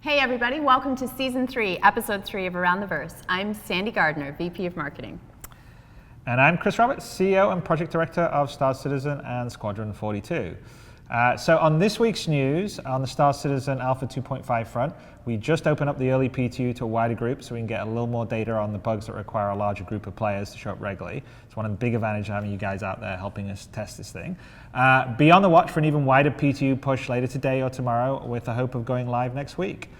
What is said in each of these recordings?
Hey everybody, welcome to Season 3, Episode 3 of Around the Verse. I'm Sandy Gardner, VP of Marketing. And I'm Chris Roberts, CEO and Project Director of Star Citizen and Squadron 42. So on this week's news, on the Star Citizen Alpha 2.5 front, we just opened up the early PTU to a wider group so we can get a little more data on the bugs that require a larger group of players to show up regularly. It's one of the big advantages of having you guys out there helping us test this thing. Be on the watch for an even wider PTU push later today or tomorrow with the hope of going live next week.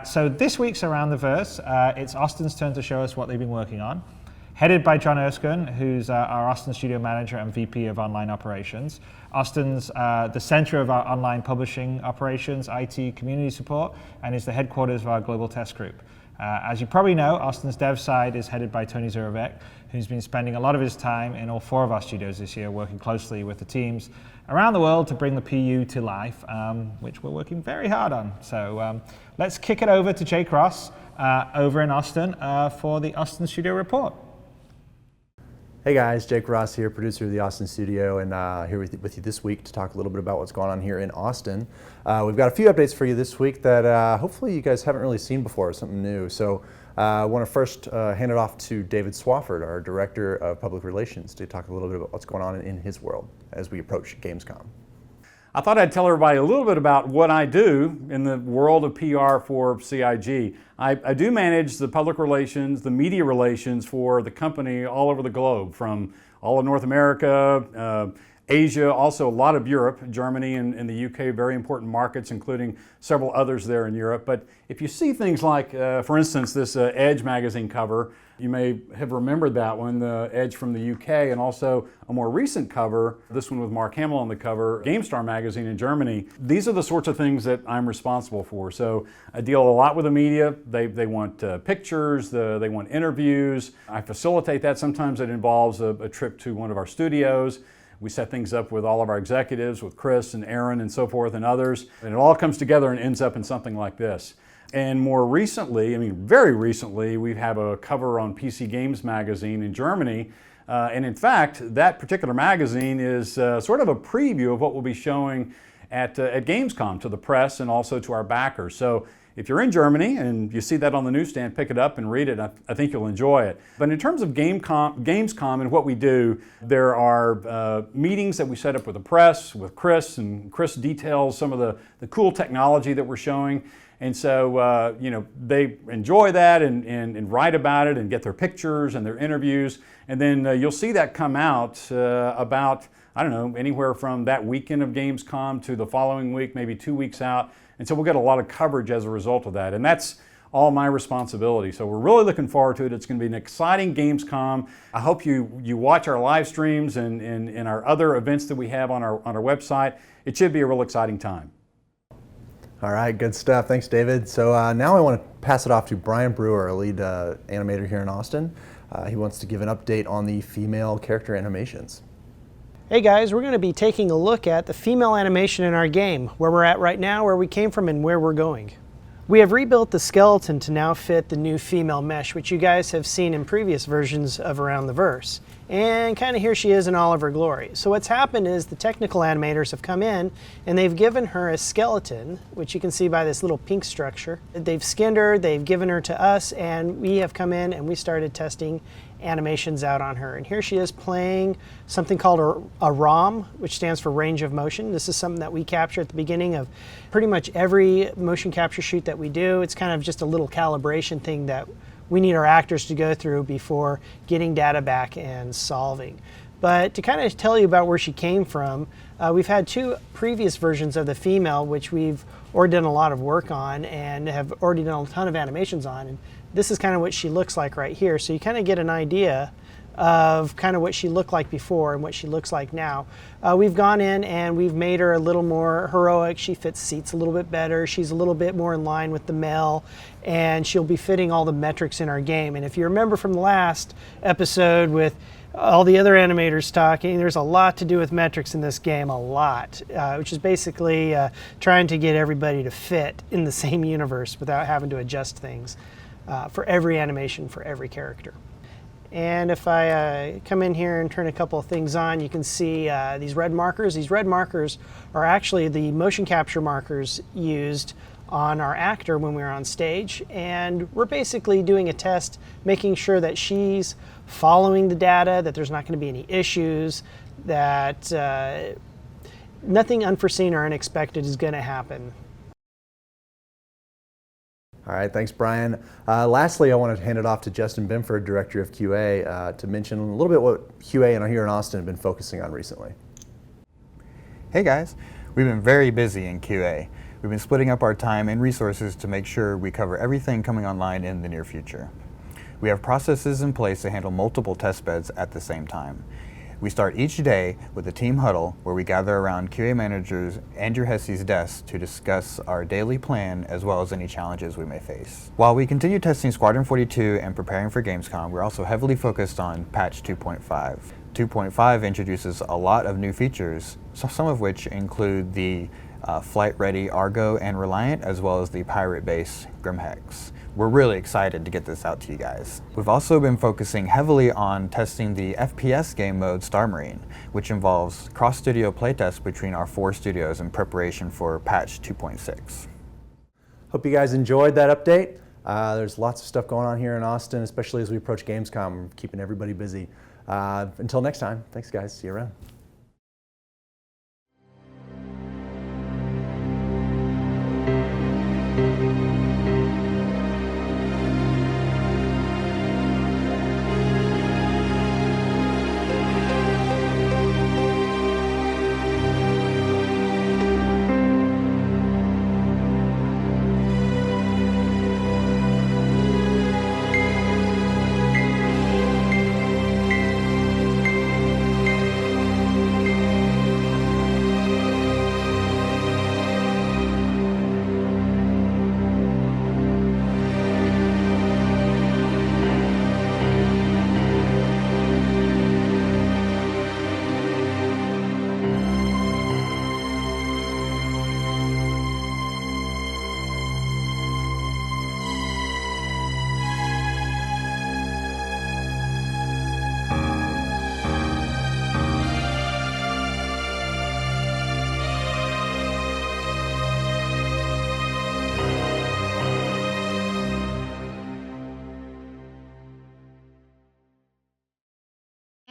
So this week's Around the Verse, it's Austin's turn to show us what they've been working on. Headed by John Erskine, who's our Austin studio manager and VP of online operations. Austin's the center of our online publishing operations, IT, community support, and is the headquarters of our global test group. As you probably know, Austin's dev side is headed by Tony Zurovec, who's been spending a lot of his time in all 4 of our studios this year, working closely with the teams around the world to bring the PU to life, which we're working very hard on. So let's kick it over to Jake Ross over in Austin for the Austin Studio Report. Hey guys, Jake Ross here, producer of the Austin Studio, and here with you this week to talk a little bit about what's going on here in Austin. We've got a few updates for you this week that hopefully you guys haven't really seen before, something new. So I want to first hand it off to David Swafford, our Director of Public Relations, to talk a little bit about what's going on in his world as we approach Gamescom. I thought I'd tell everybody a little bit about what I do in the world of PR for CIG. I do manage the public relations, the media relations for the company all over the globe, from all of North America, Asia, also a lot of Europe, Germany and the UK, very important markets, including several others there in Europe. But if you see things like, for instance, this Edge magazine cover, you may have remembered that one, the Edge from the UK, and also a more recent cover, this one with Mark Hamill on the cover, GameStar magazine in Germany. These are the sorts of things that I'm responsible for. So I deal a lot with the media. They want pictures, they want interviews. I facilitate that. Sometimes it involves a trip to one of our studios. We set things up with all of our executives, with Chris and Aaron and so forth and others. And it all comes together and ends up in something like this. And more recently, very recently, we have a cover on PC Games magazine in Germany. And in fact, that particular magazine is sort of a preview of what we'll be showing at Gamescom to the press and also to our backers. So if you're in Germany and you see that on the newsstand, pick it up and read it. I think you'll enjoy it. But in terms of Gamescom and what we do, there are meetings that we set up with the press, with Chris, and Chris details some of the cool technology that we're showing. And so, they enjoy that and write about it and get their pictures and their interviews. And then you'll see that come out about, anywhere from that weekend of Gamescom to the following week, maybe 2 weeks out. And so we'll get a lot of coverage as a result of that. And that's all my responsibility. So we're really looking forward to it. It's going to be an exciting Gamescom. I hope you watch our live streams and our other events that we have on our website. It should be a real exciting time. All right, good stuff. Thanks, David. So now I want to pass it off to Brian Brewer, our lead animator here in Austin. He wants to give an update on the female character animations. Hey guys, we're going to be taking a look at the female animation in our game, where we're at right now, where we came from, and where we're going. We have rebuilt the skeleton to now fit the new female mesh, which you guys have seen in previous versions of Around the Verse. And kind of here she is in all of her glory. So what's happened is the technical animators have come in and they've given her a skeleton, which you can see by this little pink structure. They've skinned her, they've given her to us, and we have come in and we started testing animations out on her. And here she is playing something called a ROM, which stands for range of motion. This is something that we capture at the beginning of pretty much every motion capture shoot that we do. It's kind of just a little calibration thing that we need our actors to go through before getting data back and solving. But to kind of tell you about where she came from, we've had 2 previous versions of the female, which we've already done a lot of work on and have already done a ton of animations on. And this is kind of what she looks like right here. So you kind of get an idea of kind of what she looked like before and what she looks like now. We've gone in and we've made her a little more heroic. She fits seats a little bit better. She's a little bit more in line with the male, and she'll be fitting all the metrics in our game. And if you remember from the last episode with all the other animators talking, there's a lot to do with metrics in this game, a lot, which is basically trying to get everybody to fit in the same universe without having to adjust things for every animation, for every character. And if I come in here and turn a couple of things on, you can see these red markers. These red markers are actually the motion capture markers used on our actor when we were on stage. And we're basically doing a test, making sure that she's following the data, that there's not going to be any issues, that nothing unforeseen or unexpected is going to happen. All right, thanks, Brian. Lastly, I want to hand it off to Justin Bimford, Director of QA, to mention a little bit what QA here in Austin have been focusing on recently. Hey guys, we've been very busy in QA. We've been splitting up our time and resources to make sure we cover everything coming online in the near future. We have processes in place to handle multiple test beds at the same time. We start each day with a team huddle where we gather around QA managers Andrew Hesse's desk to discuss our daily plan as well as any challenges we may face. While we continue testing Squadron 42 and preparing for Gamescom, we're also heavily focused on patch 2.5. 2.5 introduces a lot of new features, some of which include the flight-ready Argo and Reliant, as well as the pirate base Grimhex. We're really excited to get this out to you guys. We've also been focusing heavily on testing the FPS game mode Star Marine, which involves cross-studio playtests between our 4 studios in preparation for patch 2.6. Hope you guys enjoyed that update. There's lots of stuff going on here in Austin, especially as we approach Gamescom, keeping everybody busy. Until next time, thanks guys, see you around.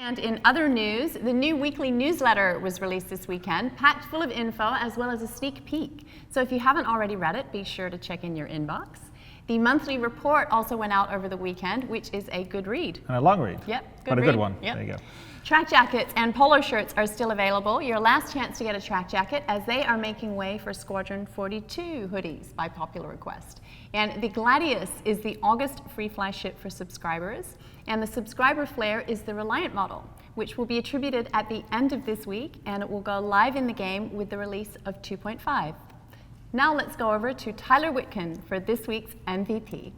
And in other news, the new weekly newsletter was released this weekend, packed full of info as well as a sneak peek. So if you haven't already read it, be sure to check in your inbox. The monthly report also went out over the weekend, which is a good read. And a long read. Yep, But a good one. Yep. There you go. Track jackets and polo shirts are still available. Your last chance to get a track jacket, as they are making way for Squadron 42 hoodies by popular request. And the Gladius is the August free fly ship for subscribers. And the subscriber flare is the Reliant model, which will be attributed at the end of this week, and it will go live in the game with the release of 2.5. Now let's go over to Tyler Witkin for this week's MVP.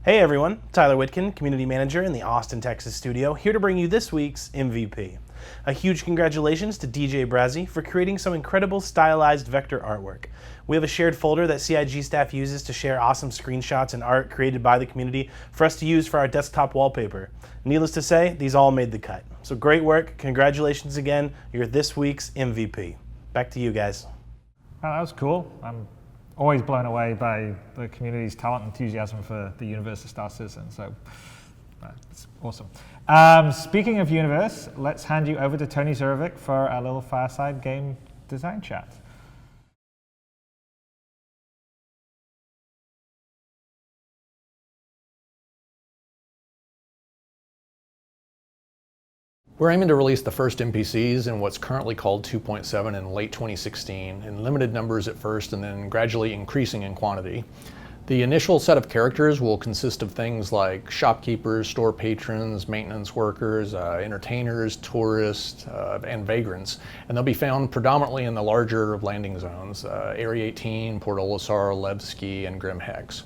Hey everyone, Tyler Witkin, Community Manager in the Austin, Texas studio, here to bring you this week's MVP. A huge congratulations to DJ Brazzi for creating some incredible stylized vector artwork. We have a shared folder that CIG staff uses to share awesome screenshots and art created by the community for us to use for our desktop wallpaper. Needless to say, these all made the cut. So great work, congratulations again, you're this week's MVP. Back to you guys. Oh, that was cool. I'm always blown away by the community's talent and enthusiasm for the universe of Star Citizen, so it's awesome. Speaking of universe, let's hand you over to Tony Zurovic for our little fireside game design chat. We're aiming to release the first NPCs in what's currently called 2.7 in late 2016, in limited numbers at first and then gradually increasing in quantity. The initial set of characters will consist of things like shopkeepers, store patrons, maintenance workers, entertainers, tourists, and vagrants. And they'll be found predominantly in the larger landing zones, Area 18, Port Olisar, Levski, and Grimhex.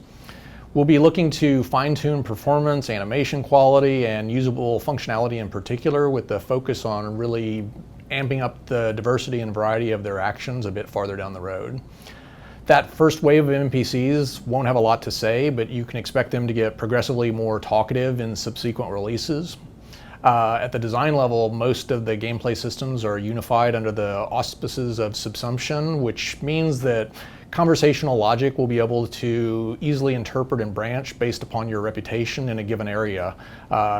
We'll be looking to fine-tune performance, animation quality, and usable functionality in particular, with the focus on really amping up the diversity and variety of their actions a bit farther down the road. That first wave of NPCs won't have a lot to say, but you can expect them to get progressively more talkative in subsequent releases. At the design level, most of the gameplay systems are unified under the auspices of subsumption, which means that conversational logic will be able to easily interpret and branch based upon your reputation in a given area,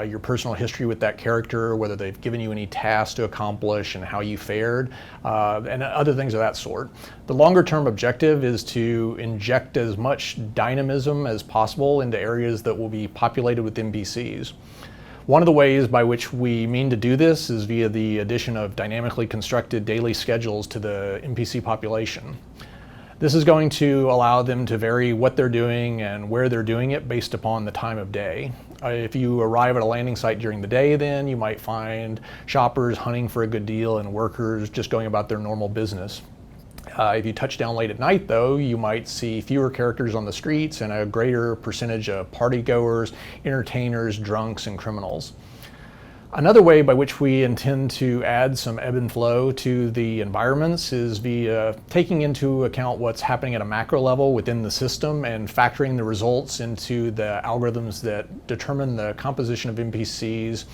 your personal history with that character, whether they've given you any tasks to accomplish and how you fared, and other things of that sort. The longer term objective is to inject as much dynamism as possible into areas that will be populated with NPCs. One of the ways by which we mean to do this is via the addition of dynamically constructed daily schedules to the NPC population. This is going to allow them to vary what they're doing and where they're doing it based upon the time of day. If you arrive at a landing site during the day, then you might find shoppers hunting for a good deal and workers just going about their normal business. If you touch down late at night, though, you might see fewer characters on the streets and a greater percentage of partygoers, entertainers, drunks, and criminals. Another way by which we intend to add some ebb and flow to the environments is via taking into account what's happening at a macro level within the system and factoring the results into the algorithms that determine the composition of NPCs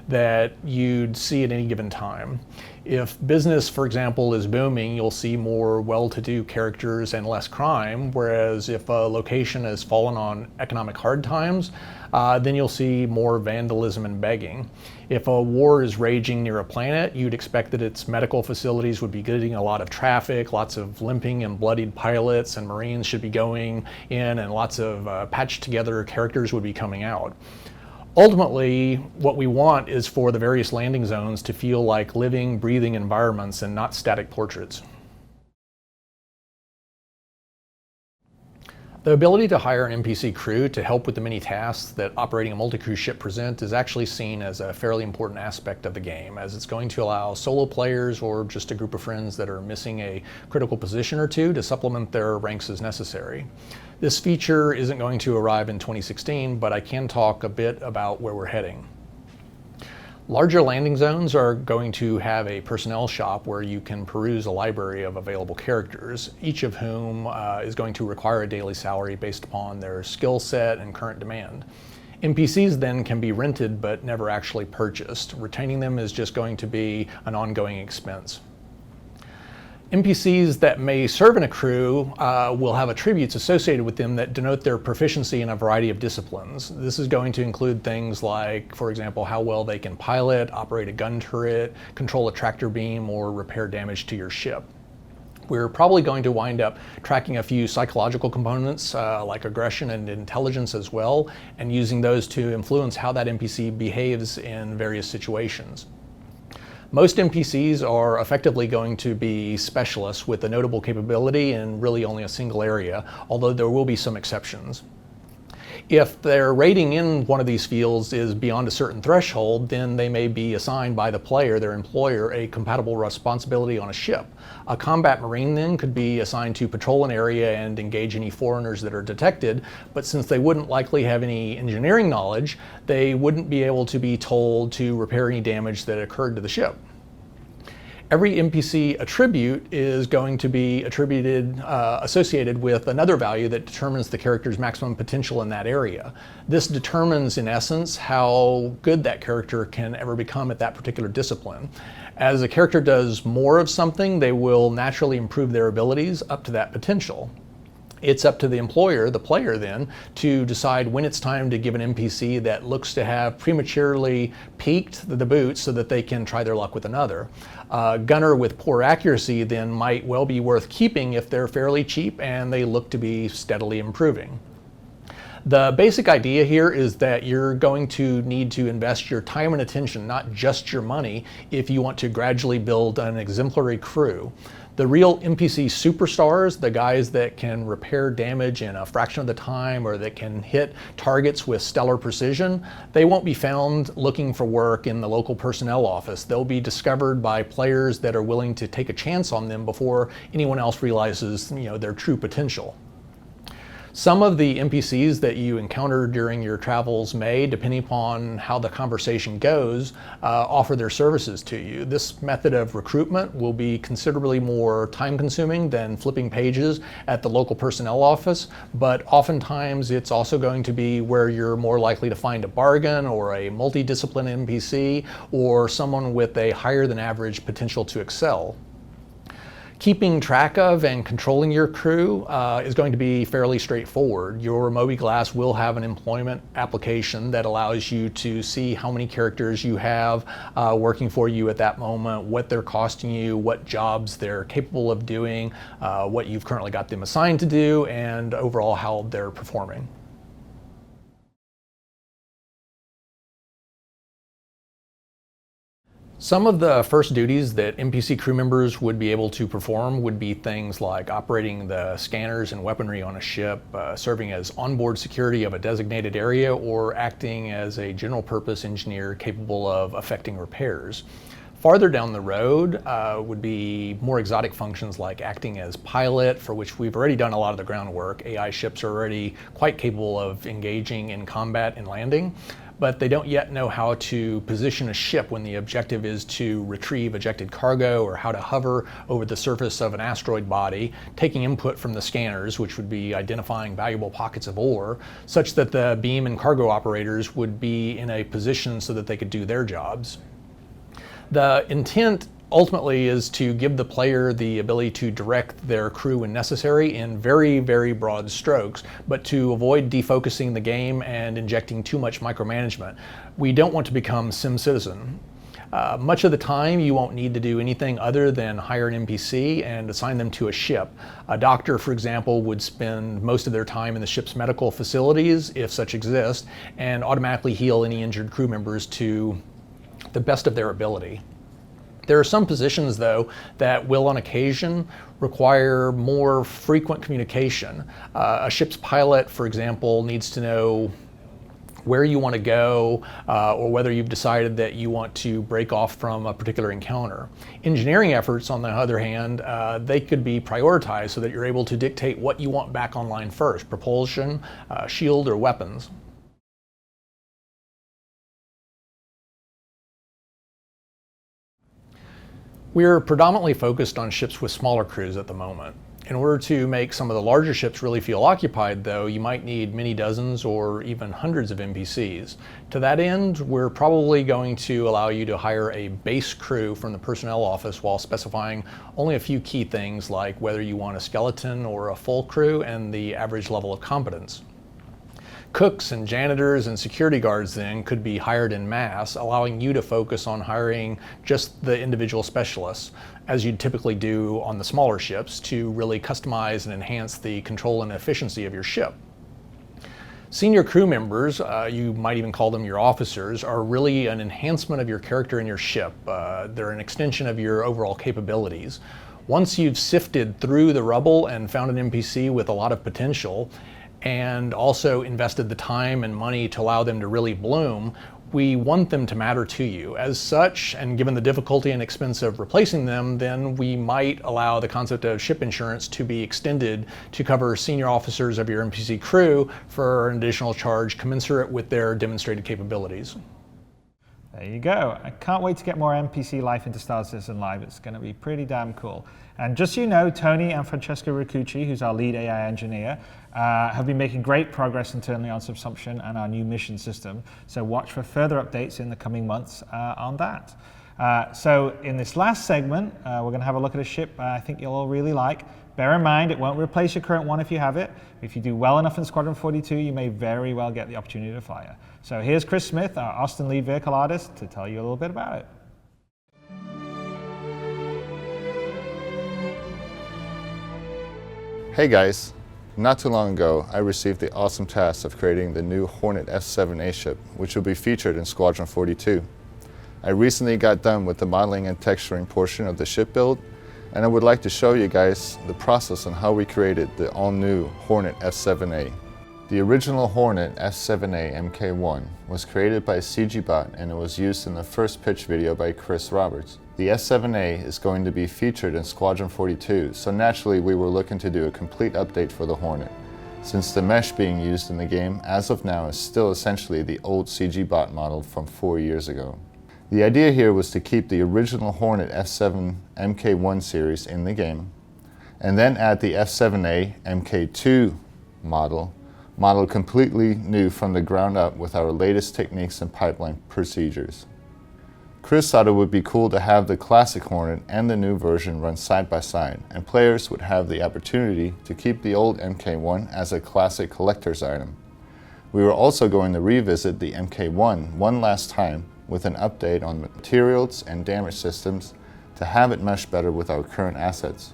that you'd see at any given time. If business, for example, is booming, you'll see more well-to-do characters and less crime, whereas if a location has fallen on economic hard times, then you'll see more vandalism and begging. If a war is raging near a planet, you'd expect that its medical facilities would be getting a lot of traffic, lots of limping and bloodied pilots and Marines should be going in, and lots of patched together characters would be coming out. Ultimately, what we want is for the various landing zones to feel like living, breathing environments and not static portraits. The ability to hire an NPC crew to help with the many tasks that operating a multi-crew ship present is actually seen as a fairly important aspect of the game, as it's going to allow solo players or just a group of friends that are missing a critical position or two to supplement their ranks as necessary. This feature isn't going to arrive in 2016, but I can talk a bit about where we're heading. Larger landing zones are going to have a personnel shop where you can peruse a library of available characters, each of whom is going to require a daily salary based upon their skill set and current demand. NPCs then can be rented but never actually purchased. Retaining them is just going to be an ongoing expense. NPCs that may serve in a crew will have attributes associated with them that denote their proficiency in a variety of disciplines. This is going to include things like, for example, how well they can pilot, operate a gun turret, control a tractor beam, or repair damage to your ship. We're probably going to wind up tracking a few psychological components like aggression and intelligence as well, and using those to influence how that NPC behaves in various situations. Most NPCs are effectively going to be specialists with a notable capability in really only a single area, although there will be some exceptions. If their rating in one of these fields is beyond a certain threshold, then they may be assigned by the player, their employer, a compatible responsibility on a ship. A combat marine then could be assigned to patrol an area and engage any foreigners that are detected, but since they wouldn't likely have any engineering knowledge, they wouldn't be able to be told to repair any damage that occurred to the ship. Every NPC attribute is going to be associated with another value that determines the character's maximum potential in that area. This determines, in essence, how good that character can ever become at that particular discipline. As a character does more of something, they will naturally improve their abilities up to that potential. It's up to the employer, the player then, to decide when it's time to give an NPC that looks to have prematurely peaked the boots so that they can try their luck with another. A gunner with poor accuracy then might well be worth keeping if they're fairly cheap and they look to be steadily improving. The basic idea here is that you're going to need to invest your time and attention, not just your money, if you want to gradually build an exemplary crew. The real NPC superstars, the guys that can repair damage in a fraction of the time or that can hit targets with stellar precision, they won't be found looking for work in the local personnel office. They'll be discovered by players that are willing to take a chance on them before anyone else realizes, their true potential. Some of the NPCs that you encounter during your travels may, depending upon how the conversation goes, offer their services to you. This method of recruitment will be considerably more time-consuming than flipping pages at the local personnel office, but oftentimes it's also going to be where you're more likely to find a bargain or a multidiscipline NPC or someone with a higher than average potential to excel. Keeping track of and controlling your crew is going to be fairly straightforward. Your mobiGlas will have an employment application that allows you to see how many characters you have working for you at that moment, what they're costing you, what jobs they're capable of doing, what you've currently got them assigned to do, and overall how they're performing. Some of the first duties that NPC crew members would be able to perform would be things like operating the scanners and weaponry on a ship, serving as onboard security of a designated area, or acting as a general purpose engineer capable of effecting repairs. Farther down the road would be more exotic functions like acting as pilot, for which we've already done a lot of the groundwork. AI ships are already quite capable of engaging in combat and landing, but they don't yet know how to position a ship when the objective is to retrieve ejected cargo, or how to hover over the surface of an asteroid body, taking input from the scanners, which would be identifying valuable pockets of ore, such that the beam and cargo operators would be in a position so that they could do their jobs. The intent ultimately is to give the player the ability to direct their crew when necessary in very, very broad strokes, but to avoid defocusing the game and injecting too much micromanagement. We don't want to become SimCitizen. Much of the time you won't need to do anything other than hire an NPC and assign them to a ship. A doctor, for example, would spend most of their time in the ship's medical facilities, if such exist, and automatically heal any injured crew members to the best of their ability. There are some positions, though, that will on occasion require more frequent communication. A ship's pilot, for example, needs to know where you want to go, or whether you've decided that you want to break off from a particular encounter. Engineering efforts, on the other hand, they could be prioritized so that you're able to dictate what you want back online first: propulsion, shield, or weapons. We're predominantly focused on ships with smaller crews at the moment. In order to make some of the larger ships really feel occupied, though, you might need many dozens or even hundreds of NPCs. To that end, we're probably going to allow you to hire a base crew from the personnel office while specifying only a few key things like whether you want a skeleton or a full crew and the average level of competence. Cooks and janitors and security guards then could be hired en masse, allowing you to focus on hiring just the individual specialists, as you'd typically do on the smaller ships, to really customize and enhance the control and efficiency of your ship. Senior crew members, you might even call them your officers, are really an enhancement of your character and your ship. They're an extension of your overall capabilities. Once you've sifted through the rubble and found an NPC with a lot of potential, and also invested the time and money to allow them to really bloom, we want them to matter to you. As such, and given the difficulty and expense of replacing them, then we might allow the concept of ship insurance to be extended to cover senior officers of your NPC crew for an additional charge commensurate with their demonstrated capabilities. There you go. I can't wait to get more NPC life into Star Citizen Live. It's going to be pretty damn cool. And just so you know, Tony and Francesco Riccucci, who's our lead AI engineer, have been making great progress internally on Subsumption and our new mission system. So watch for further updates in the coming months on that. So in this last segment, we're going to have a look at a ship I think you'll all really like. Bear in mind, it won't replace your current one if you have it. If you do well enough in Squadron 42, you may very well get the opportunity to fly her. So here's Chris Smith, our Austin lead vehicle artist, to tell you a little bit about it. Hey guys, not too long ago I received the awesome task of creating the new Hornet F-7A ship, which will be featured in Squadron 42. I recently got done with the modeling and texturing portion of the ship build, and I would like to show you guys the process on how we created the all-new Hornet F-7A. The original Hornet F-7A Mk1 was created by CGBot, and it was used in the first pitch video by Chris Roberts. The F-7A is going to be featured in Squadron 42, so naturally we were looking to do a complete update for the Hornet. since the mesh being used in the game as of now is still essentially the old CG bot model from 4 years ago. The idea here was to keep the original Hornet F7 Mk1 series in the game, and then add the F7A Mk2 model completely new from the ground up with our latest techniques and pipeline procedures. Chris thought it would be cool to have the classic Hornet and the new version run side by side, and players would have the opportunity to keep the old Mk1 as a classic collector's item. We were also going to revisit the Mk1 one last time with an update on materials and damage systems to have it mesh better with our current assets.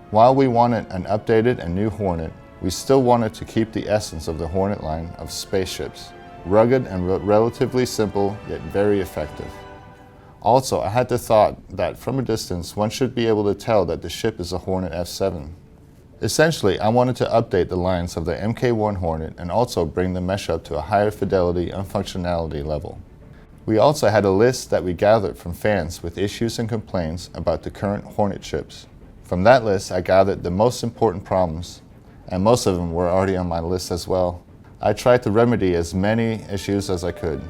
While we wanted an updated and new Hornet, we still wanted to keep the essence of the Hornet line of spaceships, rugged and relatively simple, yet very effective. Also, I had the thought that from a distance, one should be able to tell that the ship is a Hornet F7. Essentially, I wanted to update the lines of the Mk1 Hornet and also bring the mesh up to a higher fidelity and functionality level. We also had a list that we gathered from fans with issues and complaints about the current Hornet ships. From that list, I gathered the most important problems, and most of them were already on my list as well. I tried to remedy as many issues as I could.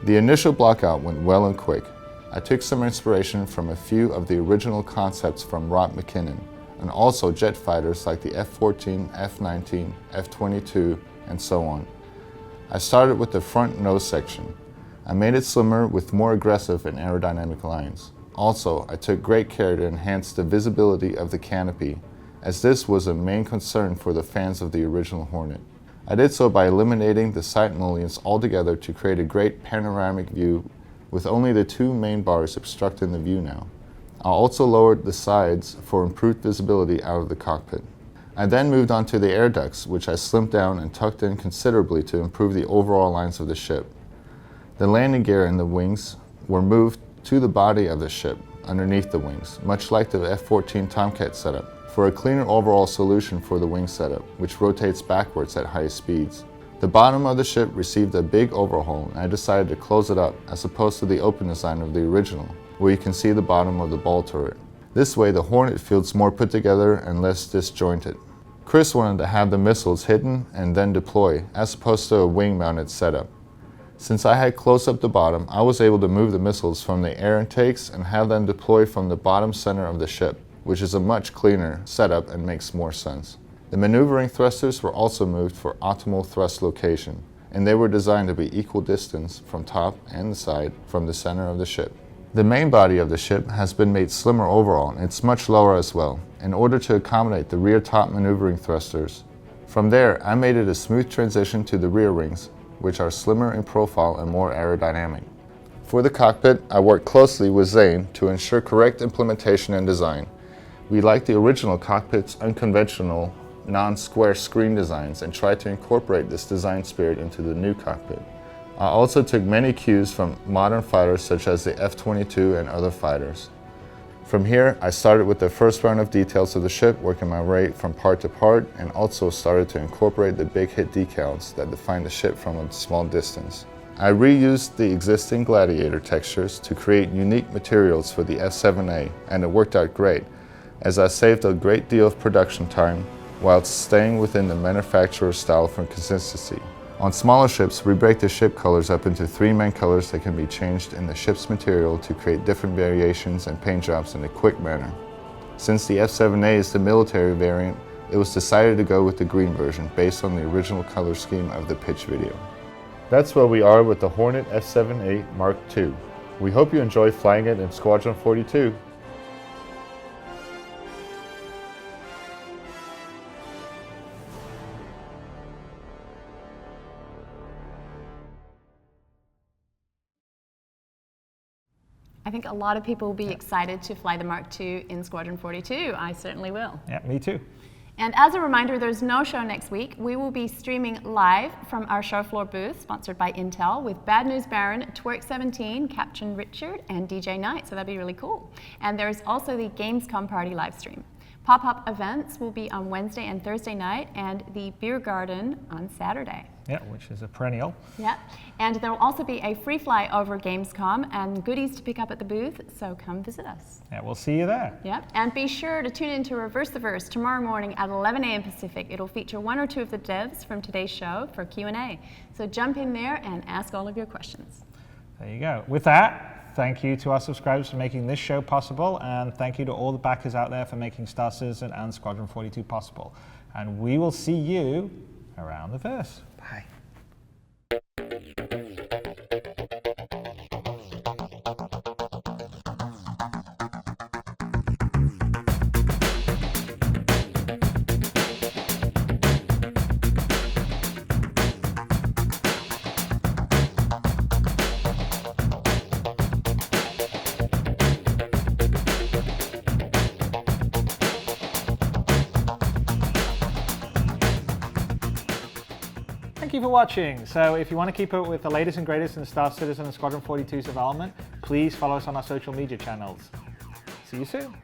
The initial blockout went well and quick. I took some inspiration from a few of the original concepts from Rob McKinnon, and also jet fighters like the F-14, F-19, F-22, and so on. I started with the front nose section. I made it slimmer with more aggressive and aerodynamic lines. Also, I took great care to enhance the visibility of the canopy, as this was a main concern for the fans of the original Hornet. I did so by eliminating the side mullions altogether to create a great panoramic view with only the two main bars obstructing the view now. I also lowered the sides for improved visibility out of the cockpit. I then moved on to the air ducts, which I slimmed down and tucked in considerably to improve the overall lines of the ship. The landing gear and the wings were moved to the body of the ship underneath the wings, much like the F-14 Tomcat setup, for a cleaner overall solution for the wing setup, which rotates backwards at high speeds. The bottom of the ship received a big overhaul, and I decided to close it up as opposed to the open design of the original, where you can see the bottom of the ball turret. This way the Hornet feels more put together and less disjointed. Chris wanted to have the missiles hidden and then deploy, as opposed to a wing-mounted setup. Since I had closed up the bottom, I was able to move the missiles from the air intakes and have them deploy from the bottom center of the ship, which is a much cleaner setup and makes more sense. The maneuvering thrusters were also moved for optimal thrust location, and they were designed to be equal distance from top and side from the center of the ship. The main body of the ship has been made slimmer overall, and it's much lower as well, in order to accommodate the rear top maneuvering thrusters. From there, I made it a smooth transition to the rear wings, which are slimmer in profile and more aerodynamic. For the cockpit, I worked closely with Zane to ensure correct implementation and design. We liked the original cockpit's unconventional, non-square screen designs and tried to incorporate this design spirit into the new cockpit. I also took many cues from modern fighters such as the F-22 and other fighters. From here, I started with the first round of details of the ship, working my way from part to part, and also started to incorporate the big hit decals that define the ship from a small distance. I reused the existing Gladiator textures to create unique materials for the F-7A, and it worked out great, as I saved a great deal of production time while staying within the manufacturer's style for consistency. On smaller ships, we break the ship colors up into 3 main colors that can be changed in the ship's material to create different variations and paint jobs in a quick manner. Since the F-7A is the military variant, it was decided to go with the green version based on the original color scheme of the pitch video. That's where we are with the Hornet F-7A Mark II. We hope you enjoy flying it in Squadron 42. I think a lot of people will be excited to fly the Mark II in Squadron 42. I certainly will. Yeah, me too. And as a reminder, there's no show next week. We will be streaming live from our show floor booth, sponsored by Intel, with Bad News Baron, Twerk17, Captain Richard, and DJ Knight. So that'd be really cool. And there's also the Gamescom Party live stream. Pop-up events will be on Wednesday and Thursday night, and the beer garden on Saturday. Yeah, which is a perennial. Yep, and there will also be a free fly over Gamescom and goodies to pick up at the booth, so come visit us. Yeah, we'll see you there. Yep, and be sure to tune in to Reverse the Verse tomorrow morning at 11 a.m. Pacific. It'll feature one or two of the devs from today's show for Q&A. So jump in there and ask all of your questions. There you go. With that, thank you to our subscribers for making this show possible, and thank you to all the backers out there for making Star Citizen and Squadron 42 possible. And we will see you around the verse. Bye. Thank you for watching. So if you want to keep up with the latest and greatest in Star Citizen and Squadron 42's development, please follow us on our social media channels. See you soon.